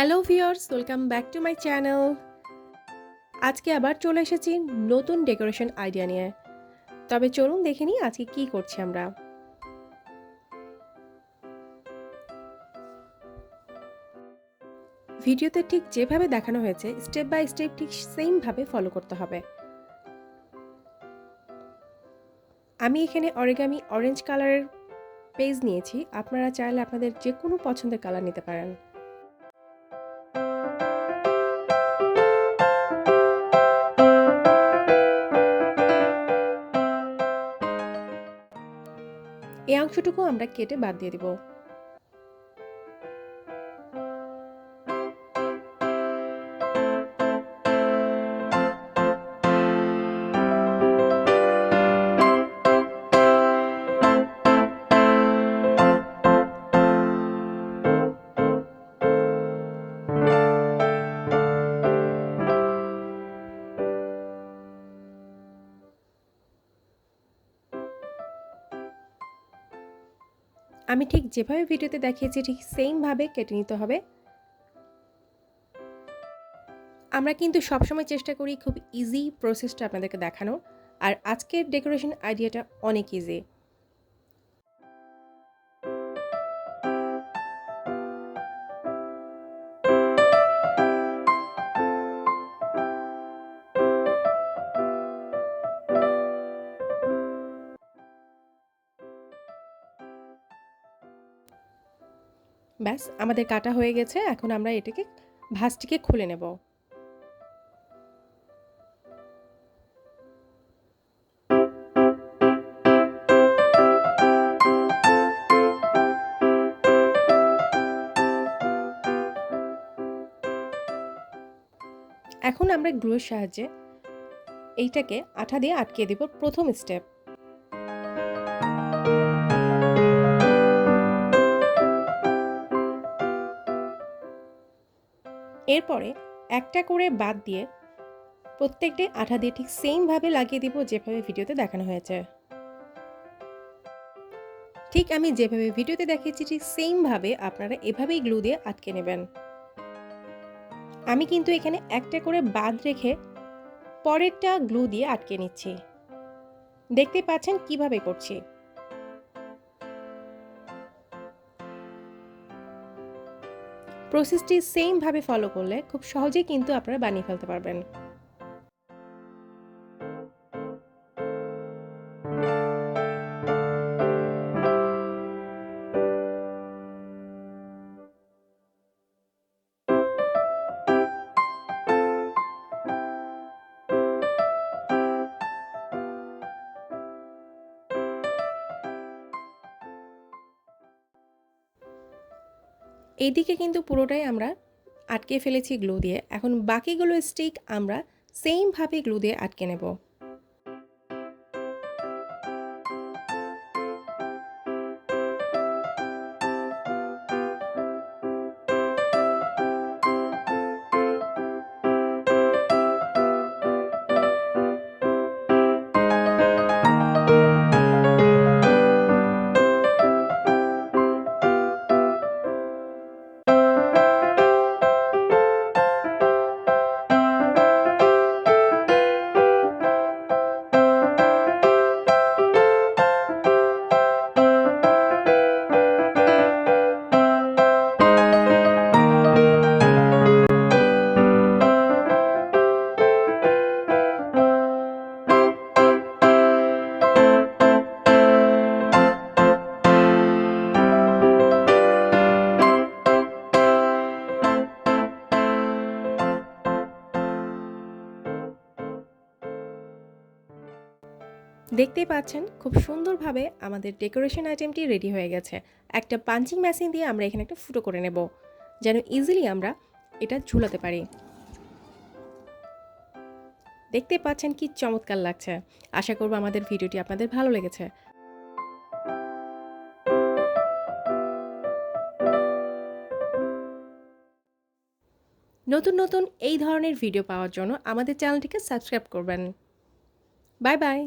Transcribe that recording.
Hello viewers, welcome back to my channel. আজকে আবার চলে এসেছি নতুন ডেকোরেশন আইডিয়া নিয়ে। তবে চলুন দেখে নিই আজকে কি করছি আমরা। ভিডিওতে ঠিক যেভাবে দেখানো হয়েছে স্টেপ বাই স্টেপ ঠিক সেমভাবে ফলো করতে হবে। আমি এখানে অরিগামি অরেঞ্জ কালারের পেজ নিয়েছি, আপনারা চাইলে আপনাদের যে কোনো পছন্দের কালার নিতে পারেন। এই অংশটুকু আমরা কেটে বাদ দিয়ে দিব। আমি ঠিক যেভাবে ভিডিওতে দেখিয়েছি ঠিক সেমভাবে কেটে নিতে হবে। আমরা কিন্তু সবসময় চেষ্টা করি খুব ইজি প্রসেসটা আপনাদেরকে দেখানো, আর আজকের ডেকোরেশন আইডিয়াটা অনেক ইজি। ব্যাস আমাদের কাটা হয়ে গেছে, এখন আমরা এটাকে ভাঁজটিকে খুলে নেব। এখন আমরা গ্লুয়ের সাহায্যে এইটাকে আঠা দিয়ে আটকে দেব প্রথম স্টেপ। এরপরে একটা করে বাদ দিয়ে প্রত্যেকটি আঠা দিয়ে ঠিক সেমভাবে লাগিয়ে দিব যেভাবে ভিডিওতে দেখানো হয়েছে। ঠিক আমি যেভাবে ভিডিওতে দেখিয়েছি ঠিক সেমভাবে আপনারা এভাবেই গ্লু দিয়ে আটকে নেবেন। আমি কিন্তু এখানে একটা করে বাদ রেখে পরেরটা গ্লু দিয়ে আটকে নিচ্ছি। দেখতে পাচ্ছেন কিভাবে করছি। প্রসেসটি সেমভাবে ফলো করলে খুব সহজেই কিন্তু আপনারা বানিয়ে ফেলতে পারবেন। এইদিকে কিন্তু পুরোটাই আমরা আটকে ফেলেছি গ্লু দিয়ে। এখন বাকিগুলো স্টিক আমরা সেমভাবে গ্লু দিয়ে আটকে নেব। দেখতেই পাচ্ছেন খুব সুন্দরভাবে আমাদের ডেকোরেশন আইটেমটি রেডি হয়ে গেছে। একটা পাঞ্চিং মেশিন দিয়ে আমরা এখানে একটা ফুটো করে নেব, যেন ইজিলি আমরা এটা ঝুলাতে পারি। দেখতে পাচ্ছেন কি চমৎকার লাগছে। আশা করব আমাদের ভিডিওটি আপনাদের ভালো লেগেছে। নতুন নতুন এই ধরনের ভিডিও পাওয়ার জন্য আমাদের চ্যানেলটিকে সাবস্ক্রাইব করবেন। Bye bye.